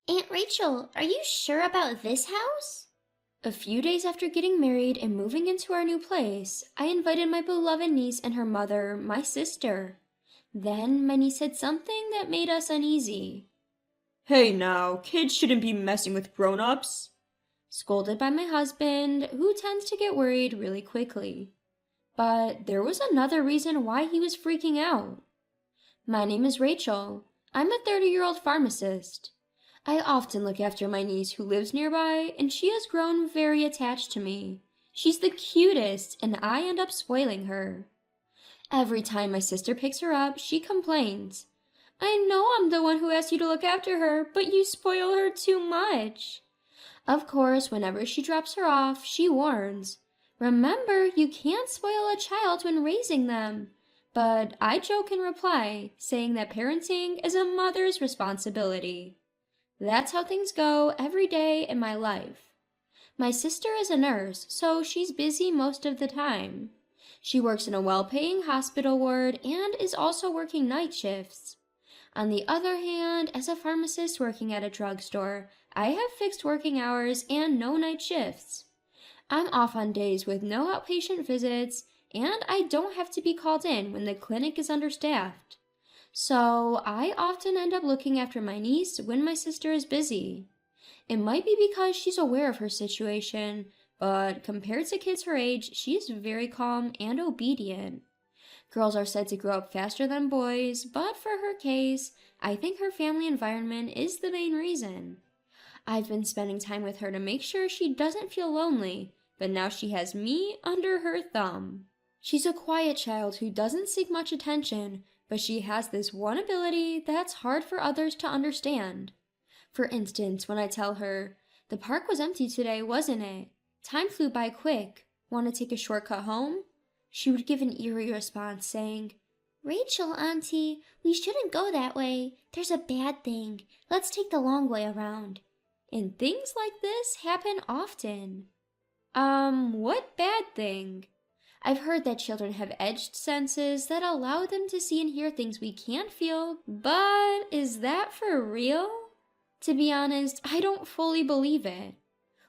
Aunt Rachel, are you sure about this house? A few days after getting married and moving into our new place, I invited my beloved niece and her mother, my sister. Then my niece said something that made us uneasy. Hey now, kids shouldn't be messing with grown-ups. Scolded by my husband, who tends to get worried really quickly. But there was another reason why he was freaking out. My name is Rachel. I'm a 30-year-old pharmacist. I often look after my niece who lives nearby, and she has grown very attached to me. She's the cutest, and I end up spoiling her. Every time my sister picks her up, she complains. I know I'm the one who asked you to look after her, but you spoil her too much. Of course, whenever she drops her off, she warns. Remember, you can't spoil a child when raising them. But I joke in reply, saying that parenting is a mother's responsibility. That's how things go every day in my life. My sister is a nurse, so she's busy most of the time. She works in a well-paying hospital ward and is also working night shifts. On the other hand, as a pharmacist working at a drugstore, I have fixed working hours and no night shifts. I'm off on days with no outpatient visits, and I don't have to be called in when the clinic is understaffed. So I often end up looking after my niece when my sister is busy. It might be because she's aware of her situation, but compared to kids her age, she is very calm and obedient. Girls are said to grow up faster than boys, but for her case, I think her family environment is the main reason. I've been spending time with her to make sure she doesn't feel lonely, but now she has me under her thumb. She's a quiet child who doesn't seek much attention, but she has this one ability that's hard for others to understand. For instance, when I tell her, "The park was empty today, wasn't it? Time flew by quick. Want to take a shortcut home?" She would give an eerie response saying, Rachel, Auntie, we shouldn't go that way. There's a bad thing. Let's take the long way around. And things like this happen often. What bad thing? I've heard that children have edged senses that allow them to see and hear things we can't feel, but is that for real? To be honest, I don't fully believe it.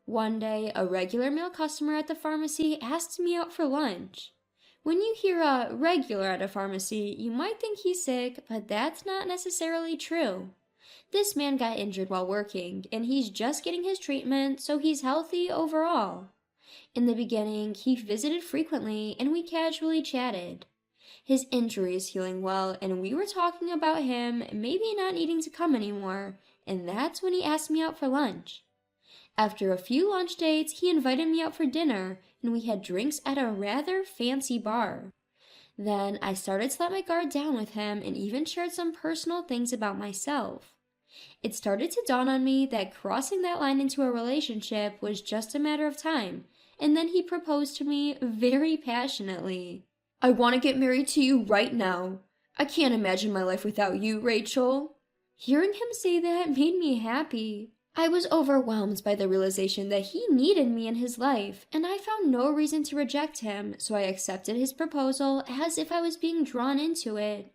One day, a regular male customer at the pharmacy asked me out for lunch. When you hear a regular at a pharmacy, you might think he's sick, but that's not necessarily true. This man got injured while working, and he's just getting his treatment, so he's healthy overall. In the beginning, he visited frequently, and we casually chatted. His injury is healing well, and we were talking about him maybe not needing to come anymore, and that's when he asked me out for lunch. After a few lunch dates, he invited me out for dinner, and we had drinks at a rather fancy bar. Then I started to let my guard down with him and even shared some personal things about myself. It started to dawn on me that crossing that line into a relationship was just a matter of time, and then he proposed to me very passionately. I want to get married to you right now. I can't imagine my life without you, Rachel. Hearing him say that made me happy. I was overwhelmed by the realization that he needed me in his life, and I found no reason to reject him, so I accepted his proposal as if I was being drawn into it.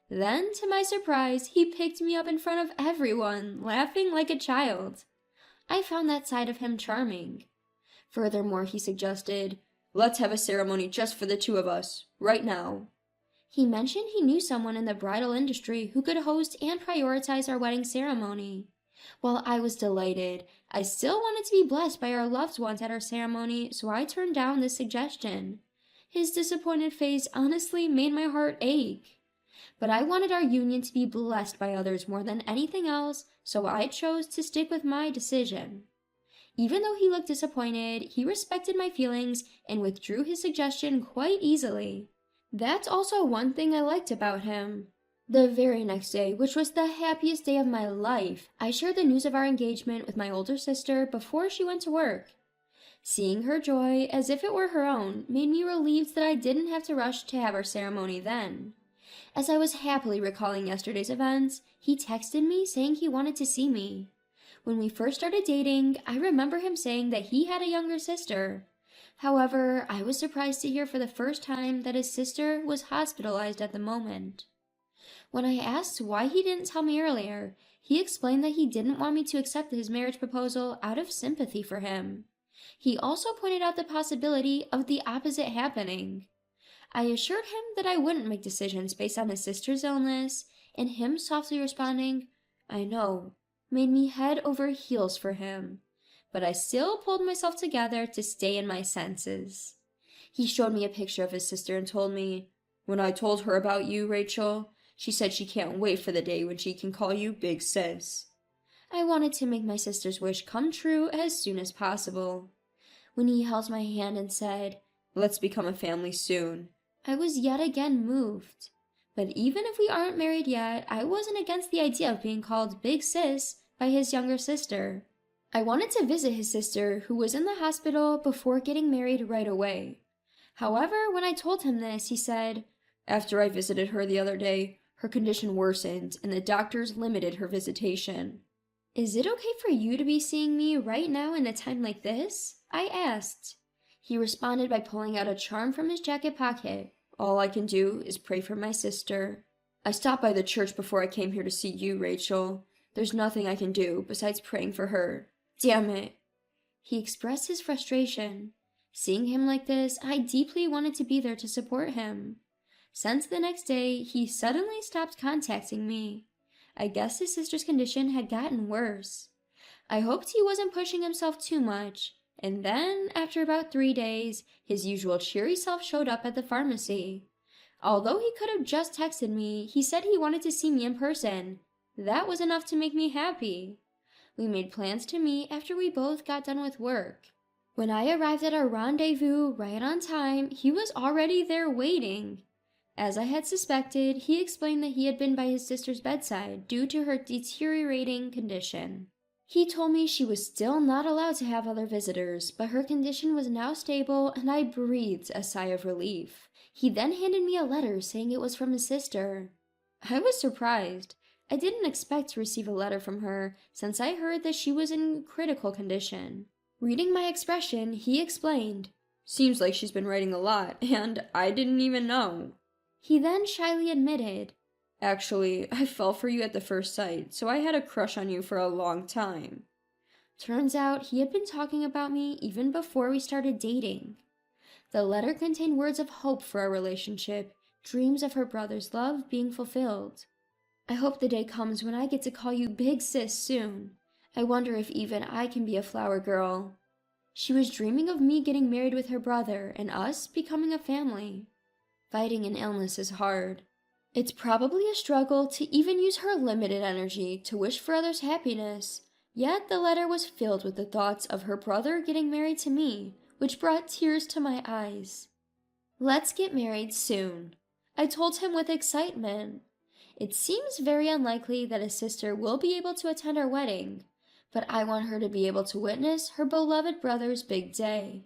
Then, to my surprise, he picked me up in front of everyone, laughing like a child. I found that side of him charming. Furthermore, he suggested, "Let's have a ceremony just for the two of us, right now." He mentioned he knew someone in the bridal industry who could host and prioritize our wedding ceremony. While I was delighted, I still wanted to be blessed by our loved ones at our ceremony, so I turned down this suggestion. His disappointed face honestly made my heart ache. But I wanted our union to be blessed by others more than anything else, so I chose to stick with my decision. Even though he looked disappointed, he respected my feelings and withdrew his suggestion quite easily. That's also one thing I liked about him. The very next day, which was the happiest day of my life, I shared the news of our engagement with my older sister before she went to work. Seeing her joy, as if it were her own, made me relieved that I didn't have to rush to have our ceremony then. As I was happily recalling yesterday's events, he texted me saying he wanted to see me. When we first started dating, I remember him saying that he had a younger sister. However, I was surprised to hear for the first time that his sister was hospitalized at the moment. When I asked why he didn't tell me earlier, He explained that he didn't want me to accept his marriage proposal out of sympathy for him. He also pointed out the possibility of the opposite happening. I assured him that I wouldn't make decisions based on his sister's illness, and him softly responding, "I know," made me head over heels for him. But I still pulled myself together to stay in my senses. He showed me a picture of his sister and told me, "When I told her about you, Rachel, she said she can't wait for the day when she can call you Big Sis." I wanted to make my sister's wish come true as soon as possible. When he held my hand and said, "Let's become a family soon," I was yet again moved. But even if we aren't married yet, I wasn't against the idea of being called Big Sis by his younger sister. I wanted to visit his sister, who was in the hospital, before getting married right away. However, when I told him this, he said, "After I visited her the other day, her condition worsened and the doctors limited her visitation." "Is it okay for you to be seeing me right now in a time like this?" I asked. He responded by pulling out a charm from his jacket pocket. "All I can do is pray for my sister. I stopped by the church before I came here to see you, Rachel. There's nothing I can do besides praying for her. Damn it." He expressed his frustration. Seeing him like this, I deeply wanted to be there to support him. Since the next day, he suddenly stopped contacting me. I guess his sister's condition had gotten worse. I hoped he wasn't pushing himself too much. And then, after about 3 days, his usual cheery self showed up at the pharmacy. Although he could have just texted me, he said he wanted to see me in person. That was enough to make me happy. We made plans to meet after we both got done with work. When I arrived at our rendezvous right on time, he was already there waiting. As I had suspected, he explained that he had been by his sister's bedside due to her deteriorating condition. He told me she was still not allowed to have other visitors, but her condition was now stable, and I breathed a sigh of relief. He then handed me a letter saying it was from his sister. I was surprised. I didn't expect to receive a letter from her, since I heard that she was in critical condition. Reading my expression, he explained, "Seems like she's been writing a lot, and I didn't even know." He then shyly admitted, "Actually, I fell for you at the first sight, so I had a crush on you for a long time." Turns out he had been talking about me even before we started dating. The letter contained words of hope for our relationship, dreams of her brother's love being fulfilled. "I hope the day comes when I get to call you Big Sis soon. I wonder if even I can be a flower girl." She was dreaming of me getting married with her brother and us becoming a family. Fighting an illness is hard. It's probably a struggle to even use her limited energy to wish for others' happiness, yet the letter was filled with the thoughts of her brother getting married to me, which brought tears to my eyes. "Let's get married soon," I told him with excitement. It seems very unlikely that his sister will be able to attend our wedding, but I want her to be able to witness her beloved brother's big day.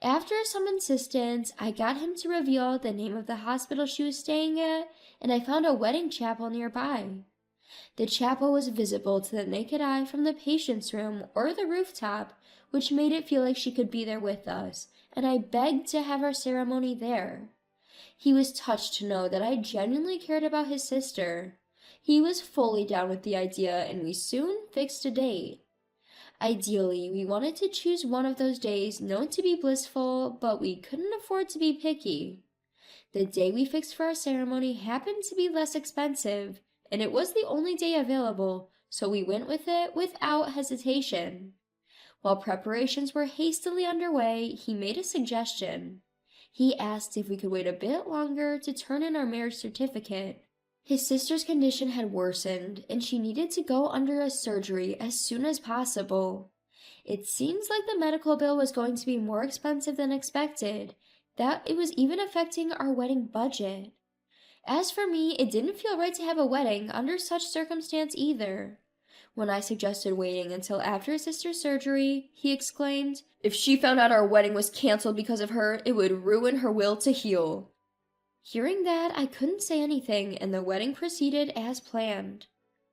After some insistence, I got him to reveal the name of the hospital she was staying at, and I found a wedding chapel nearby. The chapel was visible to the naked eye from the patient's room or the rooftop, which made it feel like she could be there with us, and I begged to have our ceremony there. He was touched to know that I genuinely cared about his sister. He was fully down with the idea, and we soon fixed a date. Ideally, we wanted to choose one of those days known to be blissful, but we couldn't afford to be picky. The day we fixed for our ceremony happened to be less expensive, and it was the only day available, so we went with it without hesitation. While preparations were hastily underway, he made a suggestion. He asked if we could wait a bit longer to turn in our marriage certificate. His sister's condition had worsened, and she needed to go under a surgery as soon as possible. It seems like the medical bill was going to be more expensive than expected, that it was even affecting our wedding budget. As for me, it didn't feel right to have a wedding under such circumstance either. When I suggested waiting until after his sister's surgery, he exclaimed, "If she found out our wedding was canceled because of her, it would ruin her will to heal." Hearing that, I couldn't say anything, and the wedding proceeded as planned.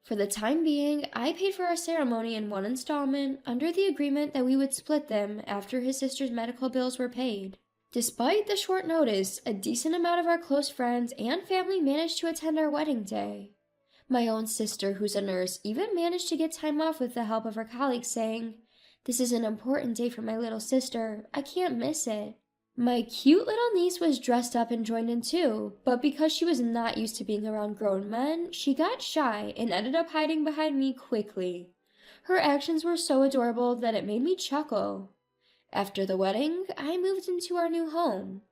For the time being, I paid for our ceremony in one installment, under the agreement that we would split them after his sister's medical bills were paid. Despite the short notice, a decent amount of our close friends and family managed to attend our wedding day. My own sister, who's a nurse, even managed to get time off with the help of her colleagues, saying, "This is an important day for my little sister. I can't miss it." My cute little niece was dressed up and joined in too, but because she was not used to being around grown men, she got shy and ended up hiding behind me quickly. Her actions were so adorable that it made me chuckle. After the wedding, I moved into our new home.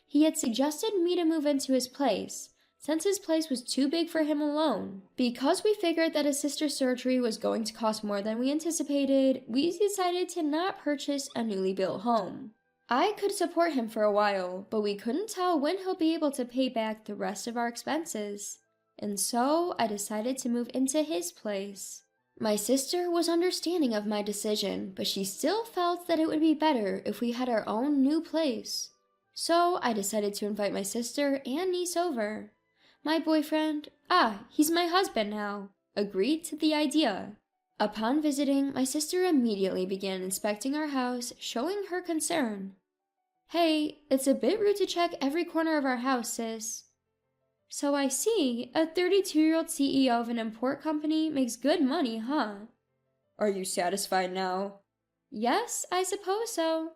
He had suggested me to move into his place, since his place was too big for him alone. Because we figured that his sister's surgery was going to cost more than we anticipated, we decided to not purchase a newly built home. I could support him for a while, but we couldn't tell when he'll be able to pay back the rest of our expenses. And so I decided to move into his place. My sister was understanding of my decision, but she still felt that it would be better if we had our own new place. So I decided to invite my sister and niece over. My boyfriend, he's my husband now, agreed to the idea. Upon visiting, my sister immediately began inspecting our house, showing her concern. "Hey, it's a bit rude to check every corner of our house, sis." "So I see, a 32-year-old CEO of an import company makes good money, huh?" Are you satisfied now? "Yes, I suppose so."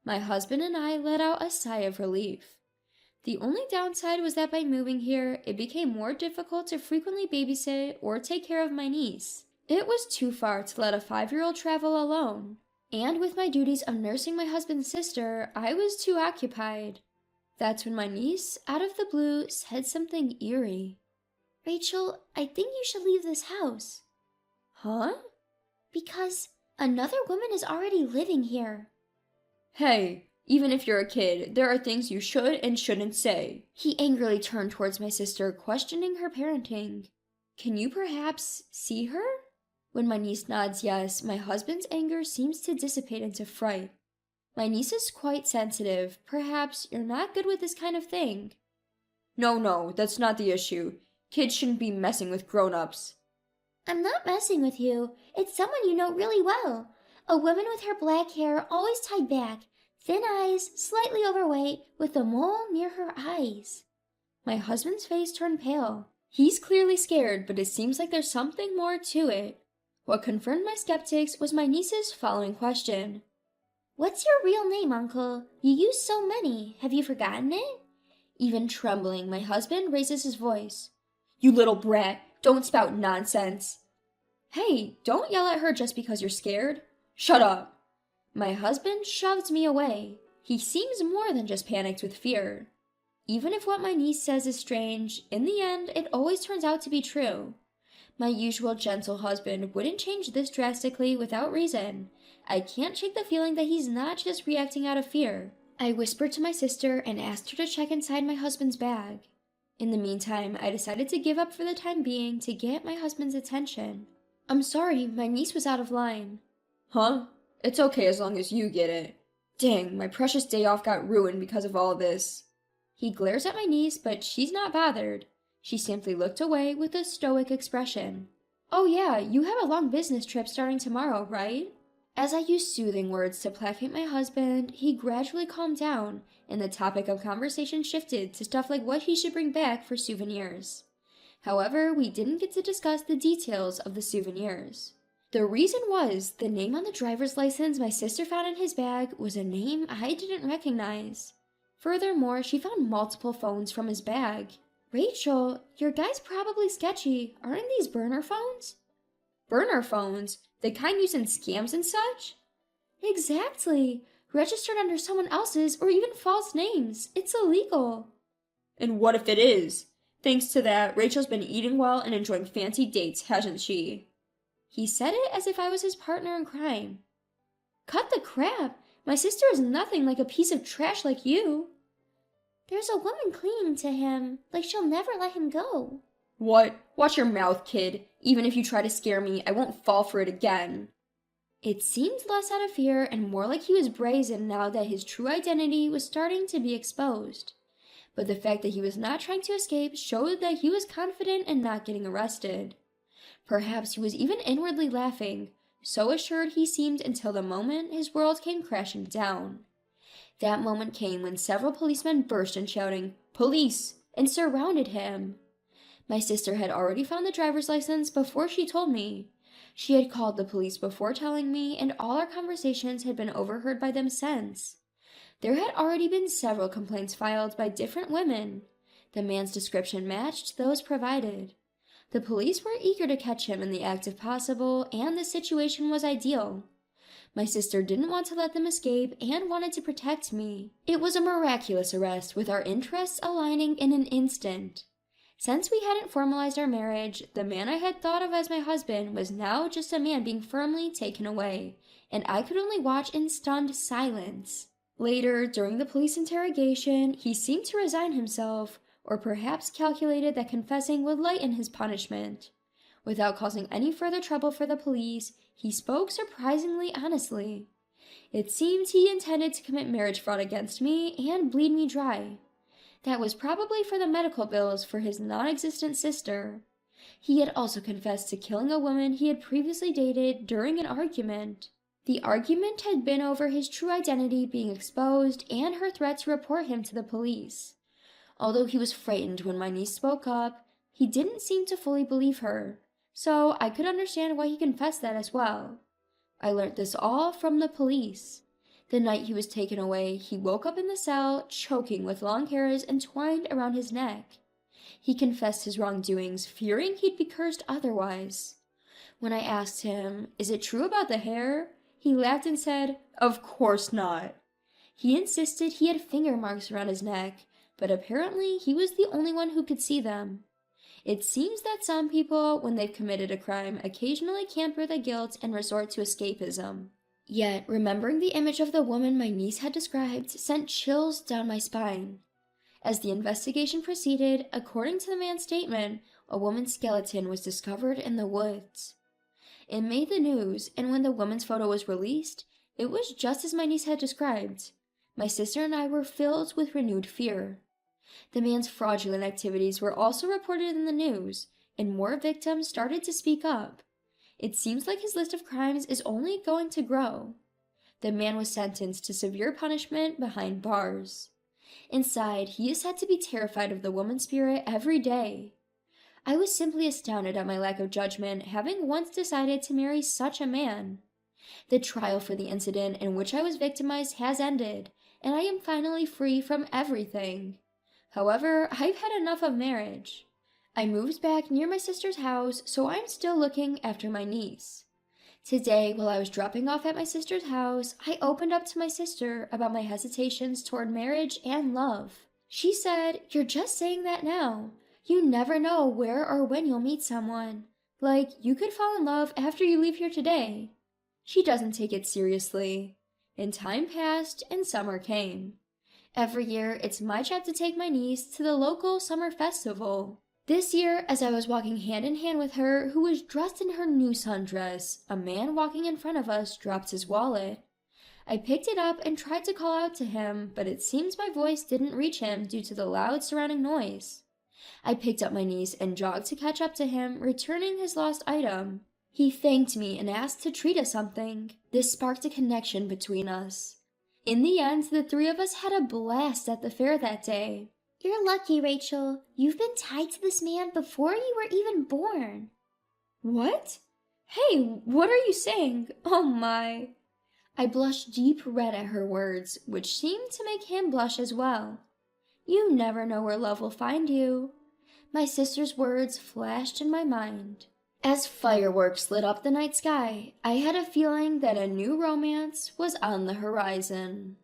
My husband and I let out a sigh of relief. The only downside was that by moving here, it became more difficult to frequently babysit or take care of my niece. It was too far to let a 5-year-old travel alone, and with my duties of nursing my husband's sister, I was too occupied. That's when my niece, out of the blue, said something eerie. Rachel, I think you should leave this house. Huh? Because another woman is already living here. Hey, even if you're a kid, there are things you should and shouldn't say. He angrily turned towards my sister, questioning her parenting. "Can you perhaps see her?" When my niece nods yes, my husband's anger seems to dissipate into fright. "My niece is quite sensitive. Perhaps you're not good with this kind of thing." No, that's not the issue. Kids shouldn't be messing with grown-ups. I'm not messing with you. It's someone you know really well. A woman with her black hair always tied back, thin eyes, slightly overweight, with a mole near her eyes. My husband's face turned pale. He's clearly scared, but it seems like there's something more to it. What confirmed my skeptics was my niece's following question. What's your real name, Uncle? You use so many. Have you forgotten it? Even trembling, my husband raises his voice. You little brat, don't spout nonsense. Hey, don't yell at her just because you're scared. Shut up. My husband shoved me away. He seems more than just panicked with fear. Even if what my niece says is strange, in the end, it always turns out to be true. My usual gentle husband wouldn't change this drastically without reason. I can't shake the feeling that he's not just reacting out of fear. I whispered to my sister and asked her to check inside my husband's bag. In the meantime, I decided to give up for the time being to get my husband's attention. "I'm sorry, my niece was out of line." Huh? It's okay as long as you get it. Dang, my precious day off got ruined because of all this. He glares at my niece, but she's not bothered. She simply looked away with a stoic expression. "Oh yeah, you have a long business trip starting tomorrow, right?" As I used soothing words to placate my husband, he gradually calmed down, and the topic of conversation shifted to stuff like what he should bring back for souvenirs. However, we didn't get to discuss the details of the souvenirs. The reason was, the name on the driver's license my sister found in his bag was a name I didn't recognize. Furthermore, she found multiple phones from his bag. "Rachel, your guy's probably sketchy. Aren't these burner phones?" Burner phones? The kind used in scams and such? Exactly. Registered under someone else's or even false names. It's illegal. And what if it is? Thanks to that, Rachel's been eating well and enjoying fancy dates, hasn't she? He said it as if I was his partner in crime. Cut the crap! My sister is nothing like a piece of trash like you. There's a woman clinging to him, like she'll never let him go. What? Watch your mouth, kid. Even if you try to scare me, I won't fall for it again. It seemed less out of fear and more like he was brazen now that his true identity was starting to be exposed. But the fact that he was not trying to escape showed that he was confident in not getting arrested. Perhaps he was even inwardly laughing, so assured he seemed until the moment his world came crashing down. That moment came when several policemen burst in shouting, "Police!" and surrounded him. My sister had already found the driver's license before she told me. She had called the police before telling me, and all our conversations had been overheard by them since. There had already been several complaints filed by different women. The man's description matched those provided. The police were eager to catch him in the act if possible, and the situation was ideal. My sister didn't want to let them escape and wanted to protect me. It was a miraculous arrest, with our interests aligning in an instant. Since we hadn't formalized our marriage, the man I had thought of as my husband was now just a man being firmly taken away, and I could only watch in stunned silence. Later, during the police interrogation, he seemed to resign himself, or perhaps calculated that confessing would lighten his punishment. Without causing any further trouble for the police, he spoke surprisingly honestly. It seemed he intended to commit marriage fraud against me and bleed me dry. That was probably for the medical bills for his non-existent sister. He had also confessed to killing a woman he had previously dated during an argument. The argument had been over his true identity being exposed and her threat to report him to the police. Although he was frightened when my niece spoke up, he didn't seem to fully believe her, so I could understand why he confessed that as well. I learnt this all from the police. The night he was taken away, he woke up in the cell, choking with long hairs entwined around his neck. He confessed his wrongdoings, fearing he'd be cursed otherwise. When I asked him, "Is it true about the hair?" he laughed and said, "Of course not." He insisted he had finger marks around his neck, but apparently he was the only one who could see them. It seems that some people, when they've committed a crime, occasionally can't bear the guilt and resort to escapism. Yet, remembering the image of the woman my niece had described sent chills down my spine. As the investigation proceeded, according to the man's statement, a woman's skeleton was discovered in the woods. It made the news, and when the woman's photo was released, it was just as my niece had described. My sister and I were filled with renewed fear. The man's fraudulent activities were also reported in the news, and more victims started to speak up. It seems like his list of crimes is only going to grow. The man was sentenced to severe punishment behind bars. Inside, he is said to be terrified of the woman's spirit every day. I was simply astounded at my lack of judgment, having once decided to marry such a man. The trial for the incident in which I was victimized has ended, and I am finally free from everything. However, I've had enough of marriage. I moved back near my sister's house, so I'm still looking after my niece. Today, while I was dropping off at my sister's house, I opened up to my sister about my hesitations toward marriage and love. She said, "You're just saying that now. You never know where or when you'll meet someone. Like, you could fall in love after you leave here today." She doesn't take it seriously. And time passed, and summer came. Every year, it's my job to take my niece to the local summer festival. This year, as I was walking hand in hand with her, who was dressed in her new sundress, a man walking in front of us dropped his wallet. I picked it up and tried to call out to him, but it seems my voice didn't reach him due to the loud surrounding noise. I picked up my niece and jogged to catch up to him, returning his lost item. He thanked me and asked to treat us something. This sparked a connection between us. In the end, the three of us had a blast at the fair that day. You're lucky, Rachel. You've been tied to this man before you were even born. What? Hey, what are you saying? Oh my. I blushed deep red at her words, which seemed to make him blush as well. You never know where love will find you. My sister's words flashed in my mind. As fireworks lit up the night sky, I had a feeling that a new romance was on the horizon.